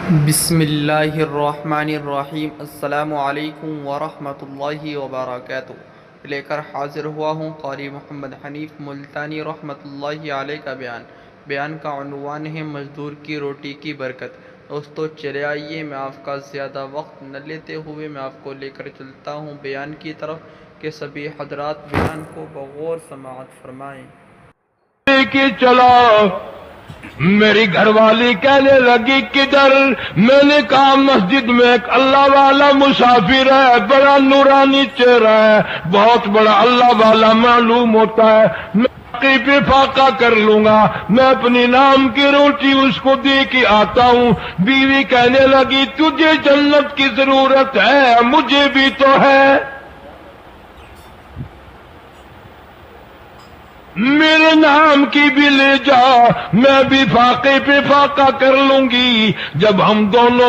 بسم اللہ الرحمن الرحیم۔ السلام علیکم ورحمۃ اللہ وبرکاتہ۔ لے کر حاضر ہوا ہوں قاری محمد حنیف ملتانی رحمۃ اللہ علیہ کا بیان کا عنوان ہے مزدور کی روٹی کی برکت۔ دوستو چلے آئیے، میں آپ کا زیادہ وقت نہ لیتے ہوئے میں آپ کو لے کر چلتا ہوں بیان کی طرف کہ سبھی حضرات بیان کو بغور سماعت فرمائیں۔ کہ چلا میری گھر والی کہنے لگی کدھر؟ میں نے کہا مسجد میں ایک اللہ والا مسافر ہے، بڑا نورانی چہرہ ہے، بہت بڑا اللہ والا معلوم ہوتا ہے، میں باقی پہ فاقہ کر لوں گا، میں اپنی نام کی روٹی اس کو دے کے آتا ہوں۔ بیوی کہنے لگی تجھے جنت کی ضرورت ہے، مجھے بھی تو ہے، میرے نام کی بھی لے جا، میں بھی فاقے پہ فاقہ کر لوں گی۔ جب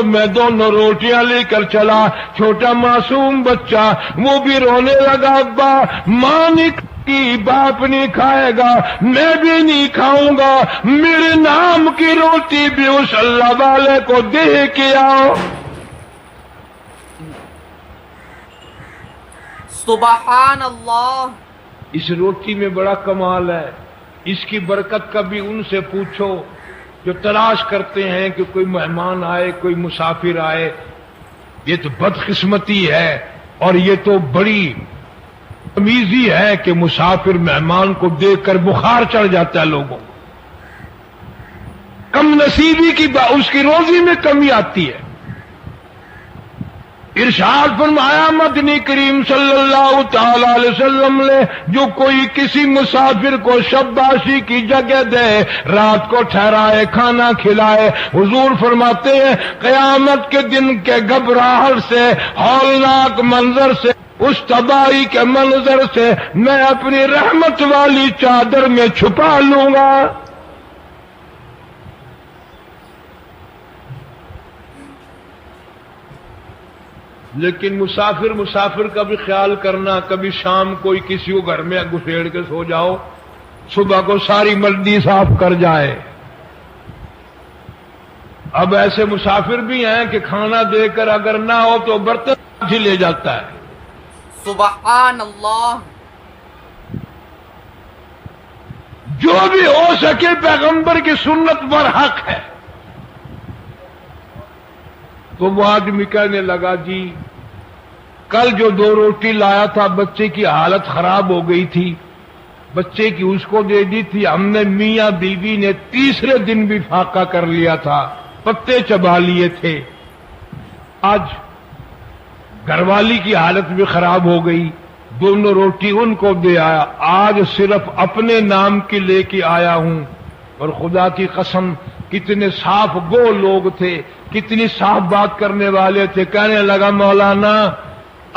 میں دونوں روٹیاں لے کر چلا، چھوٹا معصوم بچہ وہ بھی رونے لگا، ابا ماں نہیں کھائی، باپ نہیں کھائے گا، میں بھی نہیں کھاؤں گا، میرے نام کی روٹی بھی اس اللہ والے کو دے کے آؤ۔ سبحان اللہ۔ اس روٹی میں بڑا کمال ہے، اس کی برکت کا بھی ان سے پوچھو جو تلاش کرتے ہیں کہ کوئی مہمان آئے، کوئی مسافر آئے۔ یہ تو بدقسمتی ہے اور یہ تو بڑی تمیزی ہے کہ مسافر مہمان کو دیکھ کر بخار چڑھ جاتا ہے لوگوں کو، کم نصیبی کی اس کی روزی میں کمی آتی ہے۔ ارشاد فرمایا مدنی کریم صلی اللہ تعالی علیہ وسلم نے، جو کوئی کسی مسافر کو شباشی کی جگہ دے، رات کو ٹھہرائے، کھانا کھلائے، حضور فرماتے ہیں قیامت کے دن کے گھبراہٹ سے، ہولناک منظر سے، اس تباہی کے منظر سے میں اپنی رحمت والی چادر میں چھپا لوں گا۔ لیکن مسافر کا بھی خیال کرنا، کبھی شام کوئی کسی کو گھر میں گھسیڑ کے سو جاؤ، صبح کو ساری مردی صاف کر جائے۔ اب ایسے مسافر بھی ہیں کہ کھانا دے کر اگر نہ ہو تو برتن ہی لے جاتا ہے۔ سبحان اللہ۔ جو بھی ہو سکے پیغمبر کی سنت پر حق ہے۔ تو وہ آدمی کہنے لگا جی کل جو 2 روٹی لایا تھا بچے کی حالت خراب ہو گئی تھی، بچے کی اس کو دے دی تھی، ہم نے میاں بیوی نے تیسرے دن بھی فاقہ کر لیا تھا، پتے چبا لیے تھے، آج گھر والی کی حالت بھی خراب ہو گئی، دونوں روٹی ان کو دے آیا، آج صرف اپنے نام کی لے کے آیا ہوں۔ اور خدا کی قسم کتنے صاف گو لوگ تھے، کتنی صاف بات کرنے والے تھے۔ کہنے لگا مولانا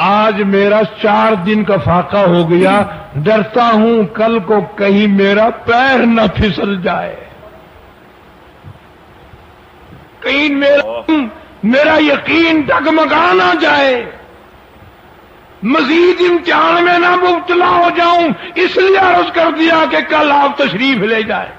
آج میرا 4 دن کا فاقہ ہو گیا، ڈرتا ہوں کل کو کہیں میرا پیر نہ پھسل جائے، کہیں میرا یقین ڈگمگا نہ جائے، مزید امتحان میں نہ مبتلا ہو جاؤں، اس لیے عرض کر دیا کہ کل آپ تشریف لے جائیں۔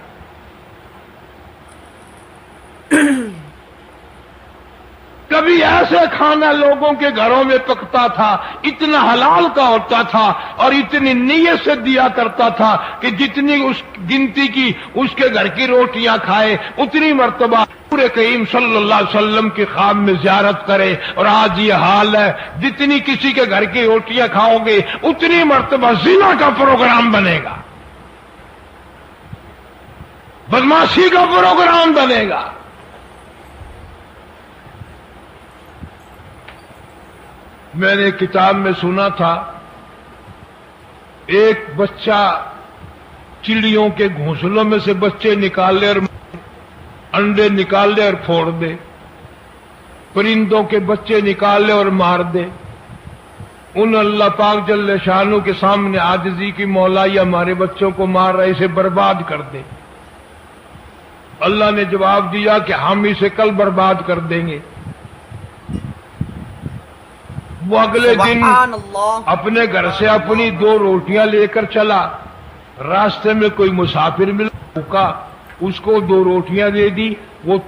کبھی ایسے کھانا لوگوں کے گھروں میں پکتا تھا، اتنا حلال کا ہوتا تھا اور اتنی نیت سے دیا کرتا تھا کہ جتنی اس گنتی کی اس کے گھر کی روٹیاں کھائے اتنی مرتبہ پورے کریم صلی اللہ علیہ وسلم کی خواب میں زیارت کرے۔ اور آج یہ حال ہے، جتنی کسی کے گھر کی روٹیاں کھاؤ گے اتنی مرتبہ زنا کا پروگرام بنے گا، بدماشی کا پروگرام بنے گا۔ میں نے کتاب میں سنا تھا ایک بچہ چڑیوں کے گھونسلوں میں سے بچے نکال لے اور انڈے نکال لے اور پھوڑ دے، پرندوں کے بچے نکال لے اور مار دے۔ ان اللہ پاک جل شانہ کے سامنے عاجزی کی مولا یہ ہمارے بچوں کو مار رہے، اسے برباد کر دے۔ اللہ نے جواب دیا کہ ہم اسے کل برباد کر دیں گے۔ وہ اگلے دن اپنے گھر سے اپنی 2 روٹیاں لے کر چلا، راستے میں کوئی مسافر ملا، بھوکا، اس کو 2 روٹیاں دے دی، وہ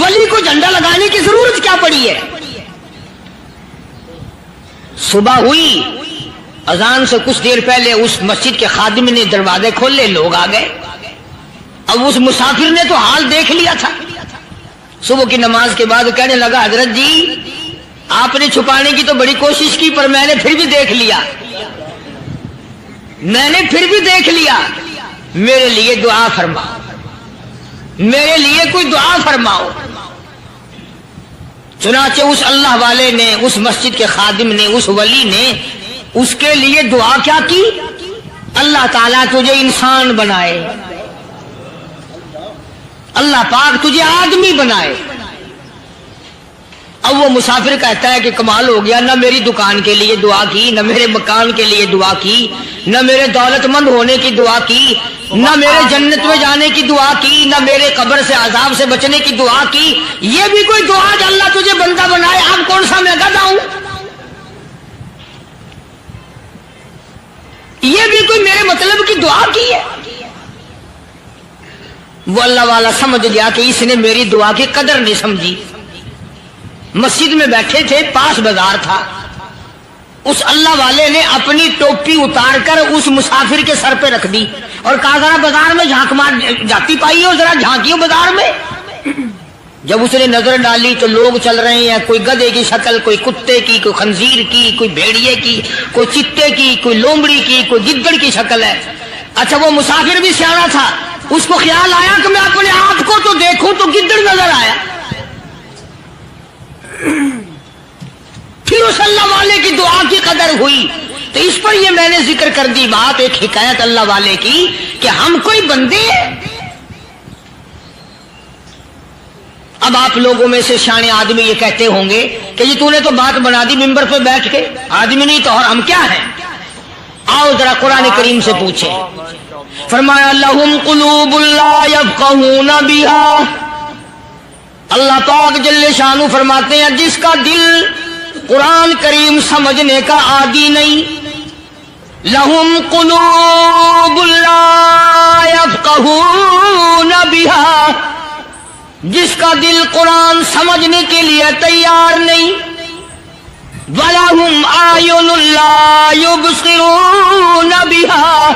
ولی کو جھنڈا لگانے کی ضرورت کیا پڑی ہے؟ صبح ہوئی، اذان سے کچھ دیر پہلے اس مسجد کے خادم نے دروازے کھولے، لوگ آ گئے۔ اب اس مسافر نے تو حال دیکھ لیا تھا۔ صبح کی نماز کے بعد کہنے لگا حضرت جی آپ نے چھپانے کی تو بڑی کوشش کی پر میں نے پھر بھی دیکھ لیا، میرے لیے دعا فرماؤ، میرے لیے کوئی دعا فرماؤ۔ چنانچہ اس اللہ والے نے، اس مسجد کے خادم نے، اس ولی نے اس کے لیے دعا کیا کی؟ اللہ تعالیٰ تجھے انسان بنائے، اللہ پاک تجھے آدمی بنائے۔ اب وہ مسافر کہتا ہے کہ کمال ہو گیا، نہ میری دکان کے لیے دعا کی، نہ میرے مکان کے لیے دعا کی، نہ میرے دولت مند ہونے کی دعا کی، نہ میرے جنت میں جانے کی دعا کی، نہ میرے قبر سے عذاب سے بچنے کی دعا کی۔ یہ بھی کوئی دعا کہ اللہ تجھے بندہ بنائے؟ اب کون سا میں گدھا ہوں؟ یہ بھی کوئی میرے مطلب کی دعا کی ہے؟ وہ اللہ والا سمجھ گیا کہ اس نے میری دعا کی قدر نہیں سمجھی۔ مسجد میں بیٹھے تھے، پاس بازار تھا، اس اللہ والے نے اپنی ٹوپی اتار کر اس مسافر کے سر پہ رکھ دی اور کہا ذرا بازار میں جھانک مار، جاتی پائی ہو، ذرا جھانکیو بازار میں۔ جب اس نے نظر ڈالی تو لوگ چل رہے ہیں، کوئی گدھے کی شکل، کوئی کتے کی، کوئی خنزیر کی، کوئی بھیڑیے کی، کوئی چتے کی، کوئی لومڑی کی، کوئی گدڑ کی شکل ہے۔ اچھا وہ مسافر بھی سیانا تھا، اس کو خیال آیا کہ میں اپنے آپ کو تو دیکھوں تو گدڑ نظر آیا۔ پھر اس اللہ والے کی دعا کی قدر ہوئی۔ تو اس پر یہ میں نے ذکر کر دی بات، ایک حکایت اللہ والے کی کہ ہم کوئی بندے ہیں۔ اب آپ لوگوں میں سے شانے آدمی یہ کہتے ہوں گے کہ جی تو نے تو بات بنا دی ممبر پہ بیٹھ کے، آدمی نہیں تو اور ہم کیا ہیں؟ آؤ ذرا قرآن کریم سے پوچھیں۔ فرمایا لہم قلوب لا یفقہون بہا، اللہ پاک جل شانہ فرماتے ہیں جس کا دل قرآن کریم سمجھنے کا عادی نہیں، لہم قلوب لا یفقہون بہا، جس کا دل قرآن سمجھنے کے لیے تیار نہیں، وَلَهُمْ أَعْيُنٌ لَا يُبْصِرُونَ بِهَا،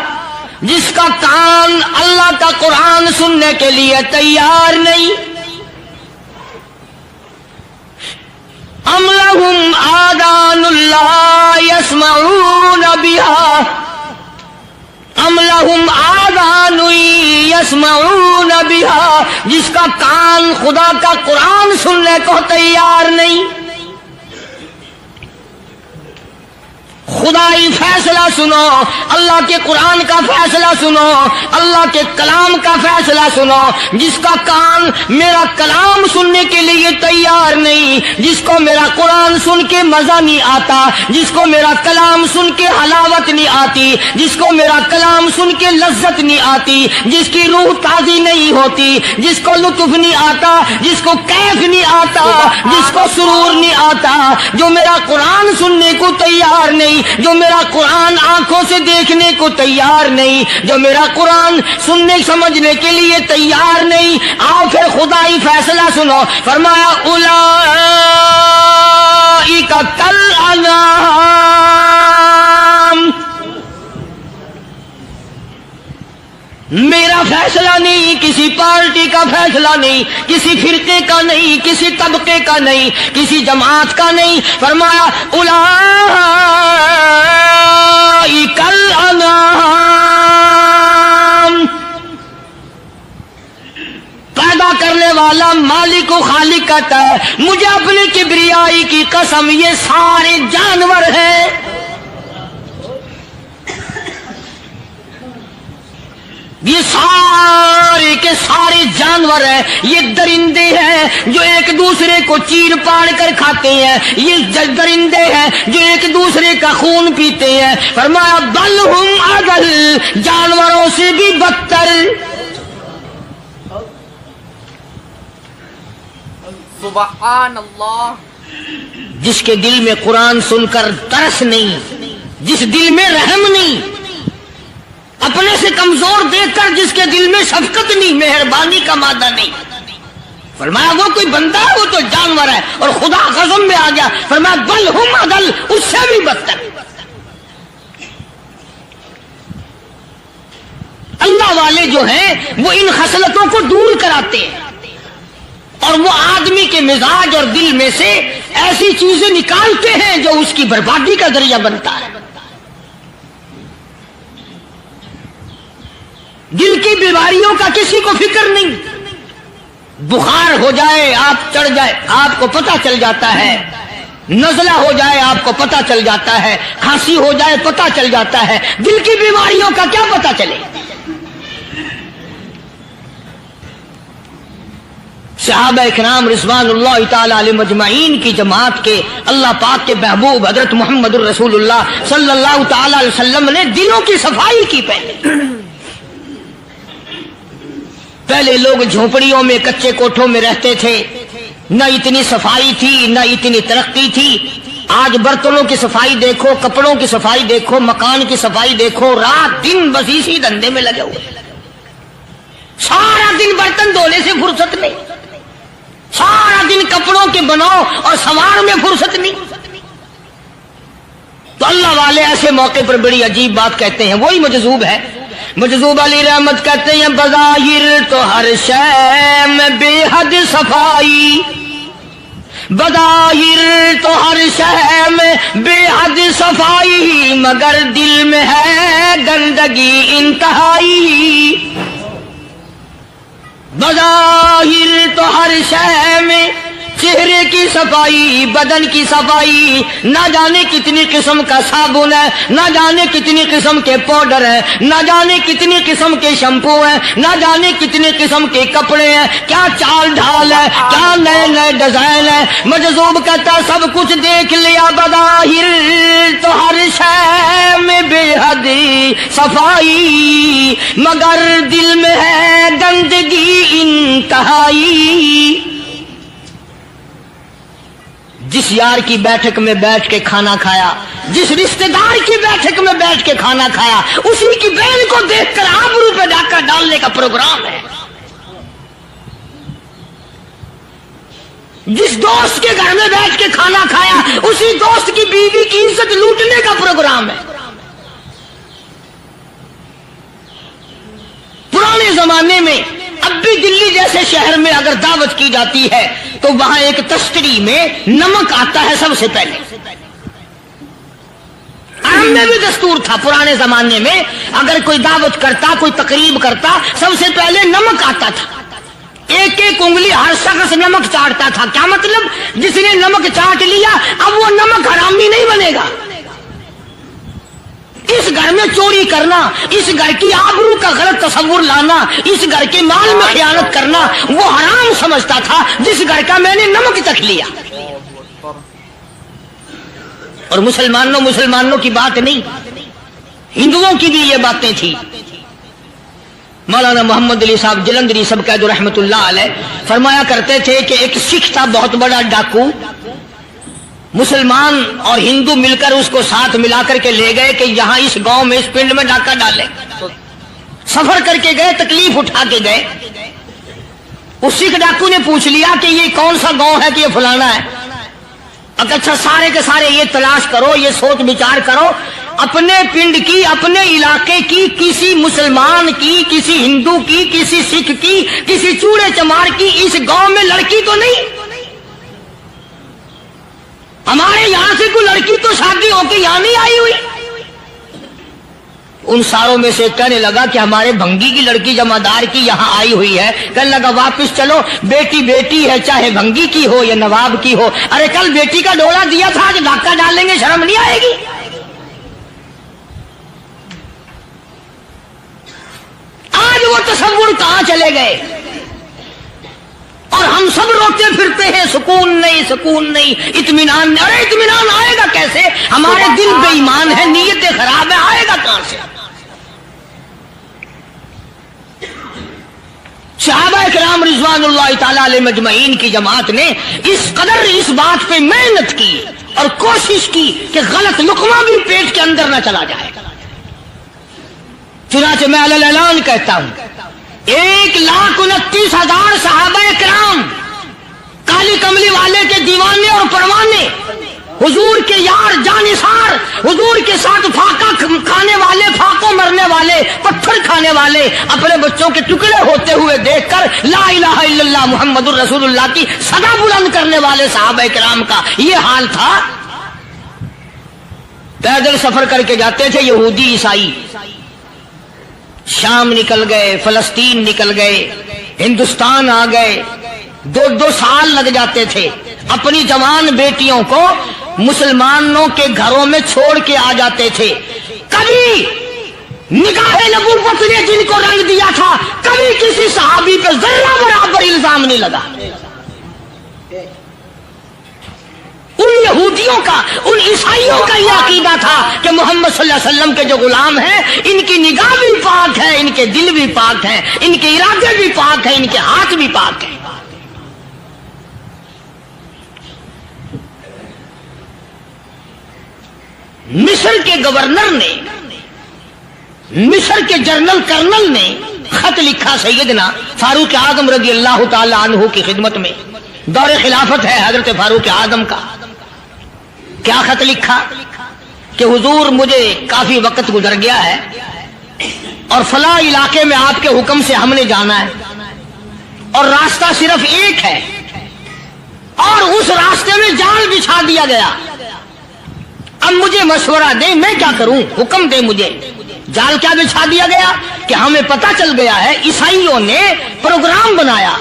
جس کا کان اللہ کا قرآن سننے کے لیے تیار نہیں، أَمْ لَهُمْ آذَانٌ لَا يَسْمَعُونَ بِهَا، أَمْ لَهُمْ آذَانٌ يَسْمَعُونَ بِهَا، جس کا کان خدا کا قرآن سننے کو تیار نہیں۔ خدائی فیصلہ سنو، اللہ کے قرآن کا فیصلہ سنو، اللہ کے کلام کا فیصلہ سنو۔ جس کا کان میرا کلام سننے کے لیے تیار نہیں، جس کو میرا قرآن سن کے مزہ نہیں آتا، جس کو میرا کلام سن کے حلاوت نہیں آتی، جس کو میرا کلام سن کے لذت نہیں آتی، جس کی روح تازی نہیں ہوتی، جس کو لطف نہیں آتا، جس کو کیف نہیں آتا، جس کو سرور نہیں آتا، جو میرا قرآن سننے کو تیار نہیں، جو میرا قرآن آنکھوں سے دیکھنے کو تیار نہیں، جو میرا قرآن سننے سمجھنے کے لیے تیار نہیں، آؤ پھر خدائی فیصلہ سنو۔ فرمایا اولئک کالانعام، میرا فیصلہ نہیں، کسی پارٹی کا فیصلہ نہیں، کسی فرقے کا نہیں، کسی طبقے کا نہیں، کسی جماعت کا نہیں۔ فرمایا اولئک الانعام، پیدا کرنے والا مالک و خالق کہتا ہے مجھے اپنی کبریائی کی قسم یہ سارے جانور ہیں، یہ سارے کے سارے جانور ہیں، یہ درندے ہیں جو ایک دوسرے کو چیر پاڑ کر کھاتے ہیں، یہ درندے ہیں جو ایک دوسرے کا خون پیتے ہیں۔ فرمایا بل ہم اضل، جانوروں سے بھی بدتر۔ سبحان اللہ۔ جس کے دل میں قرآن سن کر ترس نہیں، جس دل میں رحم نہیں، اپنے سے کمزور دیکھ کر جس کے دل میں شفقت نہیں، مہربانی کا مادہ نہیں، فرمایا وہ کوئی بندہ ہے، وہ تو جانور ہے. اور خدا قسم میں آ گیا، فرمایا بل ہم اضل، اس سے بھی بدتر. اللہ والے جو ہیں وہ ان خصلتوں کو دور کراتے ہیں، اور وہ آدمی کے مزاج اور دل میں سے ایسی چیزیں نکالتے ہیں جو اس کی بربادی کا ذریعہ بنتا ہے. دل کی بیماریوں کا کسی کو فکر نہیں. بخار ہو جائے، آپ چڑھ جائے، آپ کو پتہ چل جاتا ہے. نزلہ ہو جائے، آپ کو پتہ چل جاتا ہے. کھانسی ہو جائے، پتہ چل جاتا ہے. دل کی بیماریوں کا کیا پتہ چلے؟ صحابہ اکرام رضوان اللہ تعالی علیہم اجمعین کی جماعت کے اللہ پاک کے محبوب حضرت محمد الرسول اللہ صلی اللہ تعالی علیہ وسلم نے دلوں کی صفائی کی. پہلے لوگ جھونپڑیوں میں، کچے کوٹھوں میں رہتے تھے، نہ اتنی صفائی تھی، نہ اتنی ترقی تھی. آج برتنوں کی صفائی دیکھو، کپڑوں کی صفائی دیکھو، مکان کی صفائی دیکھو، رات دن بس اسی دھندے میں لگے ہوئے. سارا دن برتن دھونے سے فرصت نہیں، سارا دن کپڑوں کے بناؤ اور سنوار میں فرصت نہیں. تو اللہ والے ایسے موقع پر بڑی عجیب بات کہتے ہیں. وہی مجذوب ہے، مجذوب علی رحمت کہتے ہیں بظاہر تو ہر شے میں بے حد صفائی، بظاہر تو ہر شے میں بے حد صفائی، مگر دل میں ہے گندگی انتہائی. بظاہر تو ہر شے میں چہرے کی صفائی، بدن کی صفائی، نہ جانے کتنی قسم کا صابن ہے، نہ جانے کتنی قسم کے پاؤڈر ہیں، نہ جانے کتنی قسم کے شیمپو ہیں، نہ جانے کتنی قسم کے کپڑے ہیں، کیا چال ڈھال ہے، کیا نئے نئے ڈیزائن ہے. مجذوب کہتا سب کچھ دیکھ لیا، بظاہر تو ہر شے میں بے حد صفائی، مگر دل میں ہے گندگی انتہائی. جس یار کی بیٹھک میں بیٹھ کے کھانا کھایا، جس رشتہ دار کی بیٹھک میں بیٹھ کے کھانا کھایا، اسی کی بہن کو دیکھ کر آبرو پہ ڈاکہ ڈالنے کا پروگرام ہے. جس دوست کے گھر میں بیٹھ کے کھانا کھایا، اسی دوست کی بیوی کی عزت لوٹنے کا پروگرام ہے. پرانے زمانے میں اب بھی دلی جیسے شہر میں اگر دعوت کی جاتی ہے تو وہاں ایک تشتری میں نمک آتا ہے سب سے پہلے. عام میں بھی دستور تھا پرانے زمانے میں، اگر کوئی دعوت کرتا، کوئی تقریب کرتا، سب سے پہلے نمک آتا تھا. ایک ایک انگلی ہر شخص نمک چاٹتا تھا. کیا مطلب؟ جس نے نمک چاٹ لیا اب وہ نمک حرامی نہیں بنے گا. اس گھر میں چوری کرنا، اس گھر کی آبرو کا غلط تصور لانا، اس گھر کے مال میں خیانت کرنا وہ حرام سمجھتا تھا جس گھر کا میں نے نمک چکھ لیا. اور مسلمانوں کی بات نہیں، ہندوؤں کی بھی یہ باتیں تھی. مولانا محمد علی صاحب جلندری سب قید رحمت اللہ علیہ فرمایا کرتے تھے کہ ایک سکھ تھا بہت بڑا ڈاکو، مسلمان اور ہندو مل کر اس کو ساتھ ملا کر کے لے گئے کہ یہاں اس گاؤں میں اس پنڈ میں ڈاکہ ڈالے. سفر کر کے گئے، تکلیف اٹھا کے گئے. اس سکھ ڈاکو نے پوچھ لیا کہ یہ کون سا گاؤں ہے کہ یہ فلانا ہے. اچھا سارے کے سارے یہ تلاش کرو، یہ سوچ بچار کرو، اپنے پنڈ کی، اپنے علاقے کی، کسی مسلمان کی، کسی ہندو کی، کسی سکھ کی، کسی چوڑے چمار کی اس گاؤں میں لڑکی تو نہیں؟ ہمارے یہاں سے کوئی لڑکی تو شادی ہو کے یہاں نہیں آئی ہوئی. ان ساروں میں سے کہنے لگا کہ ہمارے بھنگی کی لڑکی جمعدار کی یہاں آئی ہوئی ہے. کہنے لگا واپس چلو، بیٹی بیٹی ہے چاہے بھنگی کی ہو یا نواب کی ہو. ارے کل بیٹی کا ڈولا دیا تھا، آج ڈاکہ ڈال لیں گے، شرم نہیں آئے گی؟ آج وہ تصور کہاں چلے گئے؟ اور ہم سب روتے پھرتے ہیں سکون نہیں، سکون نہیں، اطمینان نہیں. ارے اطمینان آئے گا کیسے؟ ہمارے دل بے ایمان ہے، نیتیں خراب ہے، آئے گا کہاں سے؟ صحابہ کرام رضوان اللہ تعالی علیہ مجمعین کی جماعت نے اس قدر اس بات پہ محنت کی اور کوشش کی کہ غلط لقمہ بھی پیٹ کے اندر نہ چلا جائے. چنانچہ میں اعلان کہتا ہوں 1,29,000 صحابہ کرام کالی کملی والے کے دیوانے اور پروانے، حضور کے یار جانثار، حضور کے ساتھ فاقہ کھانے والے، فاقوں مرنے والے، پتھر کھانے والے، اپنے بچوں کے ٹکڑے ہوتے ہوئے دیکھ کر لا الہ الا اللہ محمد الرسول اللہ کی صدا بلند کرنے والے صحابہ کرام کا یہ حال تھا۔ پیدل سفر کر کے جاتے تھے یہودی عیسائی، شام نکل گئے، فلسطین نکل گئے، ہندوستان آ گئے، 2 سال لگ جاتے تھے، اپنی جوان بیٹیوں کو مسلمانوں کے گھروں میں چھوڑ کے آ جاتے تھے۔ کبھی نگاہ نبوت نے جن کو رنگ دیا تھا، کبھی کسی صحابی پہ ذرہ برابر الزام نہیں لگا۔ ان یہودیوں کا، ان عیسائیوں کا یہ عقیدہ تھا کہ محمد صلی اللہ علیہ وسلم کے جو غلام ہیں، ان کی نگاہ بھی پاک ہے، ان کے دل بھی پاک ہیں، ان کے ارادے بھی پاک ہیں، ان کے ہاتھ بھی پاک ہیں۔ مصر کے گورنر نے، مصر کے جنرل کرنل نے خط لکھا سیدنا فاروق اعظم رضی اللہ تعالی عنہ کی خدمت میں، دور خلافت ہے حضرت فاروق اعظم کا۔ کیا خط لکھا کہ حضور مجھے کافی وقت گزر گیا ہے اور فلاں علاقے میں آپ کے حکم سے ہم نے جانا ہے اور راستہ صرف ایک ہے اور اس راستے میں جال بچھا دیا گیا، اب مجھے مشورہ دیں میں کیا کروں، حکم دیں مجھے۔ جال کیا بچھا دیا گیا کہ ہمیں پتہ چل گیا ہے عیسائیوں نے پروگرام بنایا،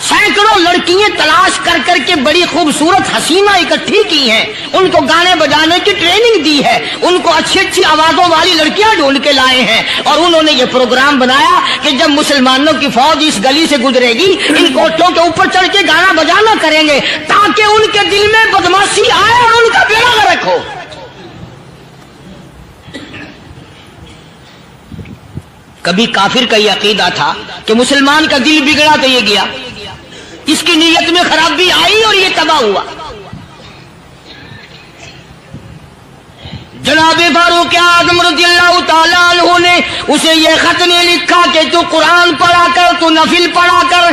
سینکڑوں لڑکیاں تلاش کر کر کے بڑی خوبصورت حسینہ اکٹھی کی ہیں، ان کو گانے بجانے کی ٹریننگ دی ہے، ان کو اچھی اچھی آوازوں والی لڑکیاں ڈھونڈ کے لائے ہیں، اور انہوں نے یہ پروگرام بنایا کہ جب مسلمانوں کی فوج اس گلی سے گزرے گی ان کوٹھوں کے اوپر چڑھ کے گانا بجانا کریں گے تاکہ ان کے دل میں بدماشی آئے اور ان کا بیڑا غرق ہو۔ کبھی کافر کا یہ عقیدہ تھا کہ مسلمان کا دل بگڑا تو یہ گیا، اس کی نیت میں خرابی آئی اور یہ تباہ ہوا۔ جناب فاروق اعظم رضی اللہ تعالیٰ عنہ نے اسے یہ خط نے لکھا کہ تو قرآن پڑھا کر، تو نفل پڑھا کر۔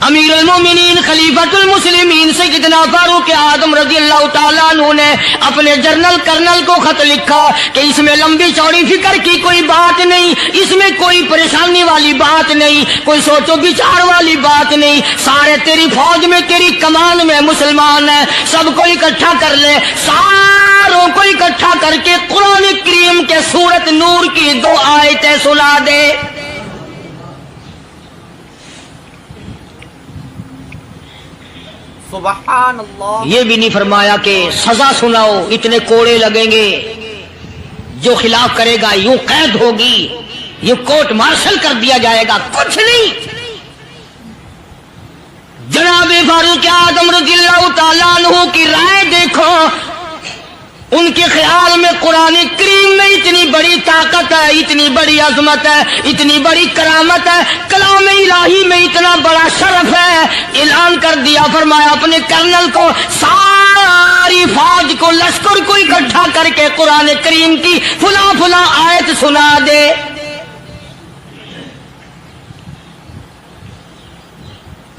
امیر المومنین خلیفۃ المسلمین سیدنا فاروق اعظم رضی اللہ تعالیٰ عنہ نے اپنے جنرل کرنل کو خط لکھا کہ اس میں لمبی چوڑی فکر کی کوئی بات نہیں، اس میں کوئی پریشانی والی بات نہیں، کوئی سوچ و بچار والی بات نہیں، سارے تیری فوج میں، تیری کمان میں مسلمان ہیں، سب کو اکٹھا کر لے، ساروں کو اکٹھا کر کے قرآن کریم کے سورۃ نور کی 2 آیتیں سنا دے۔ سبحان اللہ۔ یہ بھی نہیں فرمایا کہ سزا سناؤ، اتنے کوڑے لگیں گے، جو خلاف کرے گا یوں قید ہوگی، یہ کورٹ مارشل کر دیا جائے گا، کچھ نہیں۔ جناب فاروق اعظم رضی اللہ تعالیٰ عنہ کی رائے دیکھو، ان کے خیال میں قرآن کریم میں اتنی بڑی طاقت ہے، اتنی بڑی عظمت ہے، اتنی بڑی کرامت ہے، کلام الہی میں اتنا بڑا شرف ہے۔ اعلان کر دیا، فرمایا اپنے کرنل کو ساری فوج کو، لشکر کو اکٹھا کر کے قرآن کریم کی فلاں فلاں آیت سنا دے۔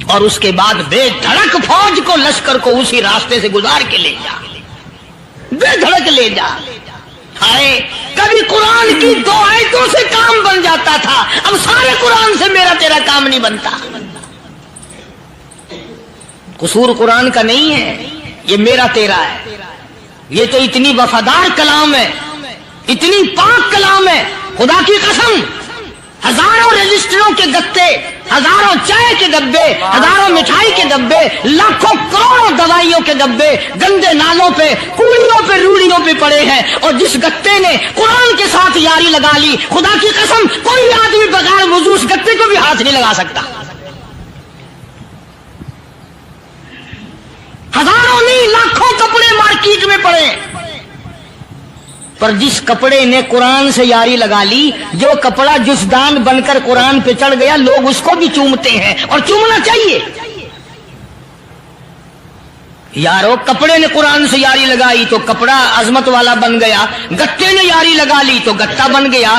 اور اس کے بعد بے دھڑک فوج کو، لشکر کو اسی راستے سے گزار کے لے جا، بے دھڑک لے جا۔ ہائے کبھی قرآن کی 2 آیتوں سے کام بن جاتا تھا، اب سارے قرآن سے میرا تیرا کام نہیں بنتا۔ قصور قرآن کا نہیں ہے، یہ میرا تیرا ہے، یہ تو اتنی وفادار کلام ہے، اتنی پاک کلام ہے، خدا کی قسم ہزاروں رجسٹروں کے گتے، ہزاروں چائے کے ڈبے، ہزاروں مٹھائی کے ڈبے، لاکھوں کروڑوں دوائیوں کے ڈبے گندے نالوں پہ، کوڑیوں پہ، روڑیوں پہ پڑے ہیں، اور جس گتے نے قرآن کے ساتھ یاری لگا لی، خدا کی قسم کوئی آدمی بغیر وضو اس گتے کو بھی ہاتھ نہیں لگا سکتا۔ ہزاروں نہیں لاکھوں کپڑے مارکیٹ میں پڑے، پر جس کپڑے نے قرآن سے یاری لگا لی، جو کپڑا جزدان بن کر قرآن پہ چڑھ گیا، لوگ اس کو بھی چومتے ہیں، اور چومنا چاہیے۔ یارو کپڑے نے قرآن سے یاری لگائی تو کپڑا عظمت والا بن گیا، گتے نے یاری لگا لی تو گتا بن گیا،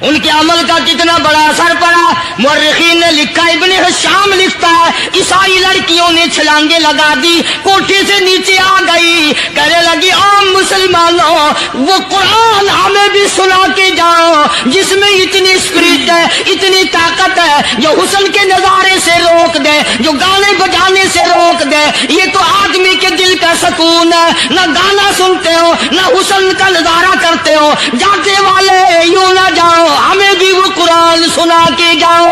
ان کے عمل کا کتنا بڑا اثر پڑا۔ مورخین نے لکھا، ابن حشام لکھتا ہے عیسائی لڑکیوں نے چھلانگے لگا دی، کوٹھی سے نیچے آ گئی، کہنے لگی عام مسلمانوں وہ قرآن ہمیں بھی سنا کے جاؤ جس میں اتنی اسپرٹ ہے، اتنی طاقت ہے، جو حسن کے نظارے سے روک دے، جو گانے بجانے سے روک دے۔ یہ تو آدمی کے دل کا سکون ہے، نہ گانا سنتے ہو نہ حسن کا نظارہ کرتے ہو، جاتے والے یوں نہ جاؤ، ہمیں بھی وہ قرآن سنا کے جاؤ۔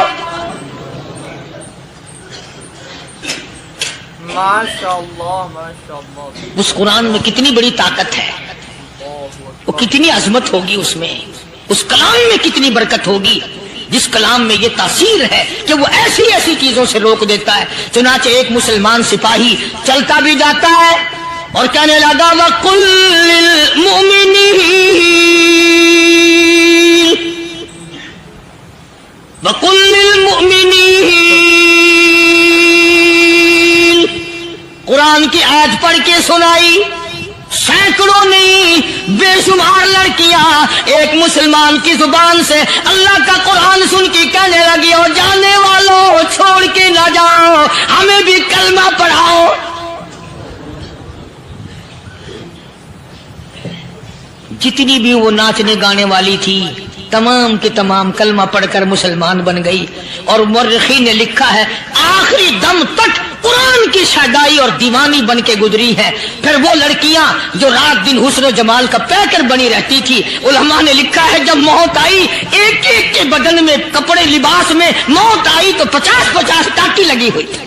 ماشاءاللہ ماشاءاللہ، اس قرآن میں کتنی بڑی طاقت ہے، وہ کتنی عظمت ہوگی، اس میں اس کلام میں کتنی برکت ہوگی، جس کلام میں یہ تاثیر ہے کہ وہ ایسی ایسی چیزوں سے روک دیتا ہے۔ چنانچہ ایک مسلمان سپاہی چلتا بھی جاتا ہے اور کہنے لگا وَقُلْ لِلْمُؤْمِنِينَ وَقُلْ لِلْمُؤْمِنِينَ، قرآن کی آیت پڑھ کے سنائی، سینکڑوں نہیں بے شمار لڑکیاں ایک مسلمان کی زبان سے اللہ کا قرآن سن کے کہنے لگی، اور جانے والوں چھوڑ کے نہ جاؤ، ہمیں بھی کلمہ پڑھاؤ۔ جتنی بھی وہ ناچنے گانے والی تھی تمام کے تمام کلمہ پڑھ کر مسلمان بن گئی، اور مورخین نے لکھا ہے آخری دم تک قرآن کی شیدائی اور دیوانی بن کے گزری ہے۔ پھر وہ لڑکیاں جو رات دن حسن و جمال کا پیکر بنی رہتی تھی، علماء نے لکھا ہے جب موت آئی ایک ایک کے بدن میں کپڑے لباس میں موت آئی تو 50-50 ٹاکی لگی ہوئی تھی۔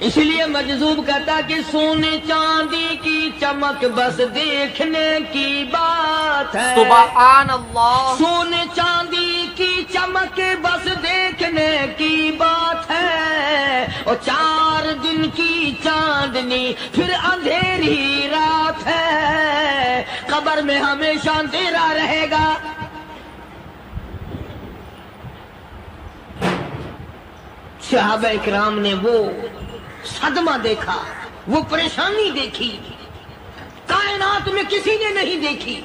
اس لیے مجذوب کہتا کہ سونے چاندی کی چمک بس دیکھنے کی بات ہے، سبحان اللہ، سونے چاندی کی چمک بس دیکھنے کی بات ہے، اور 4 دن کی چاندنی پھر اندھیری رات ہے، قبر میں ہمیشہ اندھیرا رہے گا۔ صحابہ اکرام نے وہ صدمہ دیکھا، وہ پریشانی دیکھی، کائنات میں کسی نے نہیں دیکھی۔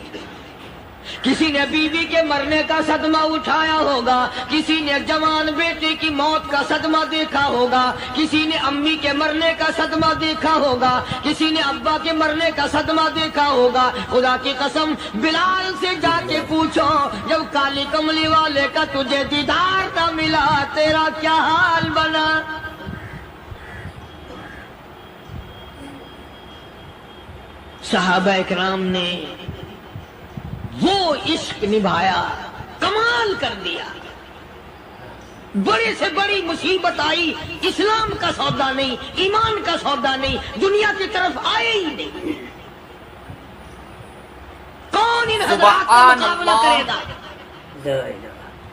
کسی نے بیوی کے مرنے کا صدمہ اٹھایا ہوگا، کسی نے جوان بیٹے کی موت کا صدمہ دیکھا ہوگا، کسی نے امی کے مرنے کا صدمہ دیکھا ہوگا، کسی نے ابا کے مرنے کا صدمہ دیکھا ہوگا۔ خدا کی قسم بلال سے جا کے پوچھو جب کالی کملی والے کا تجھے دیدار نہ ملا تیرا کیا حال بنا۔ صحابہ اکرام نے وہ عشق نبھایا، کمال کر دیا۔ بڑے سے بڑی مصیبت آئی، اسلام کا سودا نہیں، ایمان کا سودا نہیں، دنیا کی طرف آئے ہی نہیں۔ کون ان حضرات کا مقابلہ کرے گا؟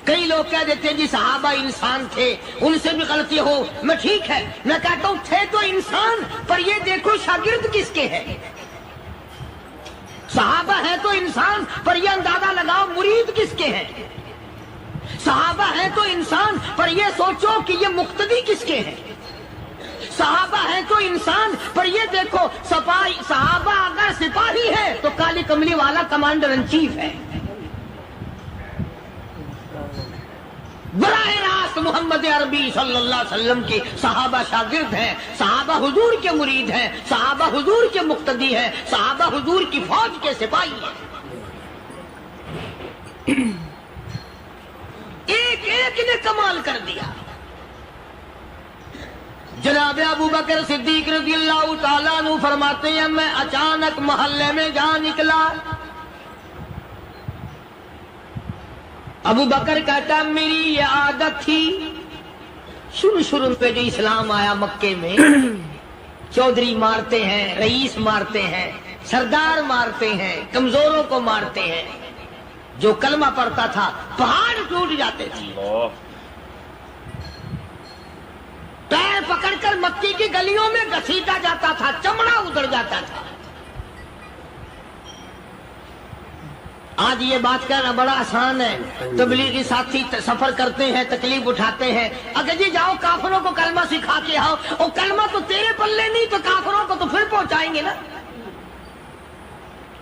کئی لوگ کہہ دیتے ہیں جی صحابہ انسان تھے، ان سے بھی غلطی ہو، میں ٹھیک ہے، میں کہتا ہوں تھے تو انسان، پر یہ دیکھو شاگرد کس کے ہیں۔ صحابہ ہیں تو انسان، پر یہ اندازہ لگاؤ مرید کس کے ہیں۔ صحابہ ہیں تو انسان، پر یہ سوچو کہ یہ مقتدی کس کے ہیں۔ صحابہ ہیں تو انسان، پر یہ دیکھو صحابہ اگر سپاہی ہے تو کالی کملی والا کمانڈر ان چیف ہے۔ براہ راست محمد عربی صلی اللہ علیہ وسلم کے صحابہ شاگرد ہیں، صحابہ حضور کے مرید ہیں، صحابہ حضور کے مقتدی ہیں، صحابہ حضور کی فوج کے سپاہی ہیں۔ ایک ایک نے کمال کر دیا۔ جناب ابو بکر صدیق رضی اللہ تعالیٰ عنہ فرماتے ہیں میں اچانک محلے میں جا نکلا۔ ابو بکر کہتا میری یہ عادت تھی، شروع پہ جو اسلام آیا مکے میں، چودھری مارتے ہیں، رئیس مارتے ہیں، سردار مارتے ہیں، کمزوروں کو مارتے ہیں۔ جو کلمہ پڑھتا تھا پہاڑ ٹوٹ جاتے تھے، پیر پکڑ کر مکی کی گلیوں میں گھسیٹا جاتا تھا، چمڑا ادھر جاتا تھا۔ آج یہ بات کہنا بڑا آسان ہے، تبلیغی ساتھی سفر کرتے ہیں، تکلیف اٹھاتے ہیں، اگر جی جاؤ کافروں کو کلمہ سکھا کے آؤ، اور کلمہ تو تیرے پلے نہیں تو کافروں کو تو پھر پہنچائیں گے نا۔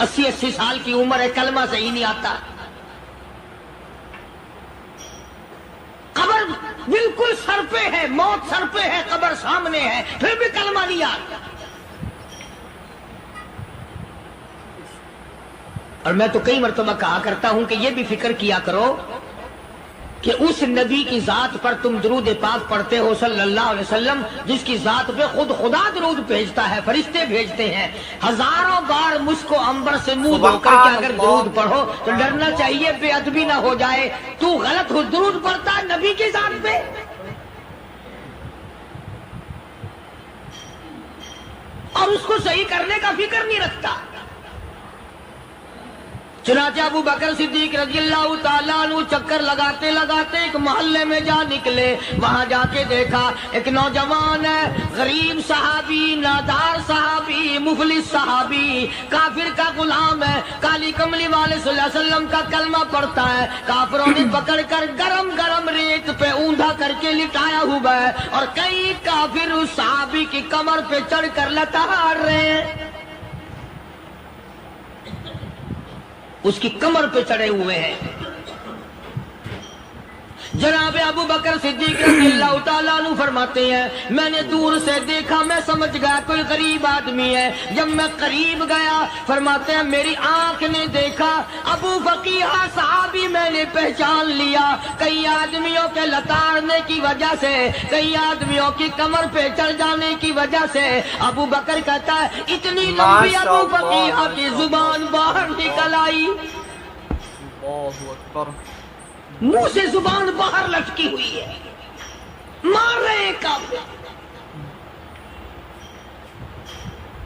80 سال کی عمر ہے، کلمہ صحیح نہیں آتا، قبر بالکل سر پہ ہے، موت سر پہ ہے، قبر سامنے ہے، پھر بھی کلمہ نہیں آتا۔ اور میں تو کئی مرتبہ کہا کرتا ہوں کہ یہ بھی فکر کیا کرو کہ اس نبی کی ذات پر تم درود پاک پڑھتے ہو صلی اللہ علیہ وسلم، جس کی ذات پہ خود خدا درود بھیجتا ہے، فرشتے بھیجتے ہیں، ہزاروں بار مجھ کو عنبر سے منہ دھو کر کے اگر درود پڑھو تو ڈرنا چاہیے بے ادبی نہ ہو جائے، تو غلط ہو درود پڑھتا ہے نبی کی ذات پہ۔ اور اس کو صحیح کرنے کا فکر نہیں رکھتا۔ چنانچہ ابو بکر صدیق رضی اللہ تعالیٰ عنہ چکر لگاتے لگاتے ایک محلے میں جا نکلے، وہاں جا کے دیکھا ایک نوجوان ہے، غریب صحابی، نادار صحابی، مفلس صحابی، کافر کا غلام ہے، کالی کملی والے صلی اللہ علیہ وسلم کا کلمہ پڑھتا ہے، کافروں نے پکڑ کر گرم گرم ریت پہ اوندا کر کے لٹایا ہوا ہے، اور کئی کافر اس صحابی کی کمر پہ چڑھ کر لتاڑ رہے ہیں، اس کی کمر پہ چڑھے ہوئے ہیں۔ جناب ابو بکر صدیق رضی اللہ تعالیٰ عنہ فرماتے ہیں میں نے دور سے دیکھا، میں سمجھ گیا کوئی غریب آدمی ہے، جب میں قریب گیا فرماتے ہیں میری آنکھ نے دیکھا ابو فقیہ صحابی، میں نے پہچان لیا، کئی آدمیوں کے لتاڑنے کی وجہ سے، کئی آدمیوں کی کمر پہ چڑھ جانے کی وجہ سے ابو بکر کہتا ہے اتنی لمبی ابو فقیہ کی زبان باہر نکل آئی، اللہ اکبر، منہ سے زبان باہر لٹکی ہوئی ہے، مار رہے ہیں کافر۔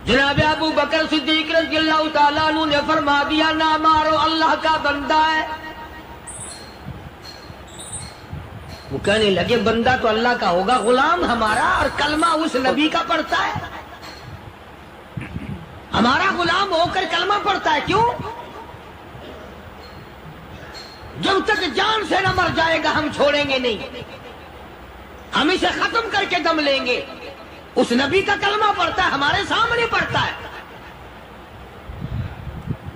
جناب ابو بکر صدیق رضی اللہ تعالیٰ عنہ نے فرما دیا نہ مارو، اللہ کا بندہ ہے۔ وہ کہنے لگے بندہ تو اللہ کا ہوگا، غلام ہمارا، اور کلمہ اس نبی کا پڑھتا ہے، ہمارا غلام ہو کر کلمہ پڑھتا ہے، کیوں؟ جب تک جان سے نہ مر جائے گا ہم چھوڑیں گے نہیں، ہم اسے ختم کر کے دم لیں گے۔ اس نبی کا کلمہ پڑھتا ہے، ہمارے سامنے پڑھتا ہے۔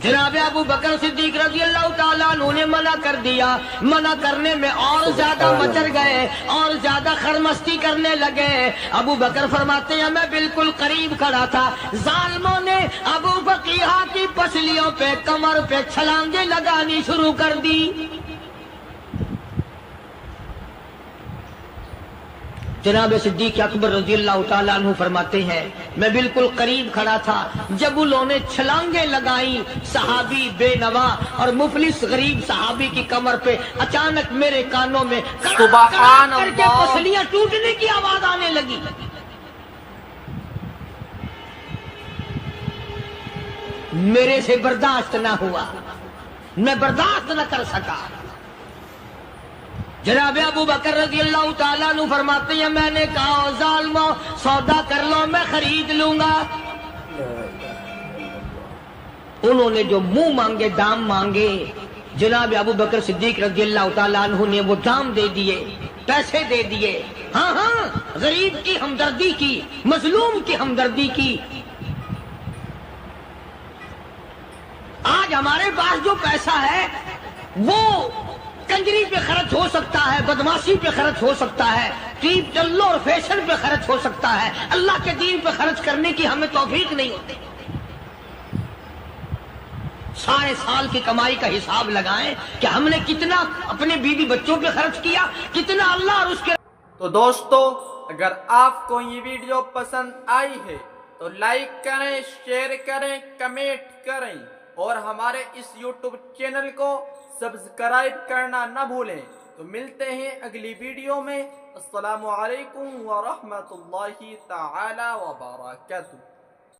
جناب ابو بکر صدیق رضی اللہ تعالیٰ عنہ نے منع کر دیا، منع کرنے میں اور زیادہ مچر گئے، اور زیادہ خرمستی کرنے لگے۔ ابو بکر فرماتے ہیں میں بالکل قریب کھڑا تھا، ظالموں نے ابو فقیہ کی پسلیوں پہ، کمر پہ چھلانگیں لگانی شروع کر دی۔ جناب صدیق اکبر رضی اللہ تعالیٰ عنہ فرماتے ہیں میں بالکل قریب کھڑا تھا، جب انہوں نے چھلانگیں لگائیں صحابی بے نوا اور مفلس غریب صحابی کی کمر پہ، اچانک میرے کانوں میں سبحان کر کے اللہ، پسلیاں ٹوٹنے کی آواز آنے لگی۔ میرے سے برداشت نہ ہوا، میں برداشت نہ کر سکا۔ جناب ابو بکر رضی اللہ تعالیٰ عنہ فرماتے ہیں میں نے کہا ظالمو سودا کر لو، میں خرید لوں گا۔ انہوں نے جو منہ مانگے، دام مانگے، جناب ابو بکر صدیق رضی اللہ تعالیٰ عنہ نے وہ دام دے دیے، پیسے دے دیے۔ ہاں ہاں، غریب کی ہمدردی کی، مظلوم کی ہمدردی کی۔ آج ہمارے پاس جو پیسہ ہے وہ کنجری پہ خرچ ہو سکتا ہے، بدماشی پہ خرچ ہو سکتا ہے، ٹیپ ٹلو اور فیشن پہ خرچ ہو سکتا ہے، اللہ کے دین پہ خرچ کرنے کی ہمیں توفیق نہیں ہوتی۔ سارے سال کی کمائی کا حساب لگائیں کہ ہم نے کتنا اپنے بیوی بچوں پہ خرچ کیا، کتنا اللہ اور اس کے۔ تو دوستو اگر آپ کو یہ ویڈیو پسند آئی ہے تو لائک کریں، شیئر کریں، کمنٹ کریں، اور ہمارے اس یوٹیوب چینل کو سبسکرائب کرنا نہ بھولیں۔ تو ملتے ہیں اگلی ویڈیو میں۔ السلام علیکم ورحمۃ اللہ تعالی وبرکاتہ۔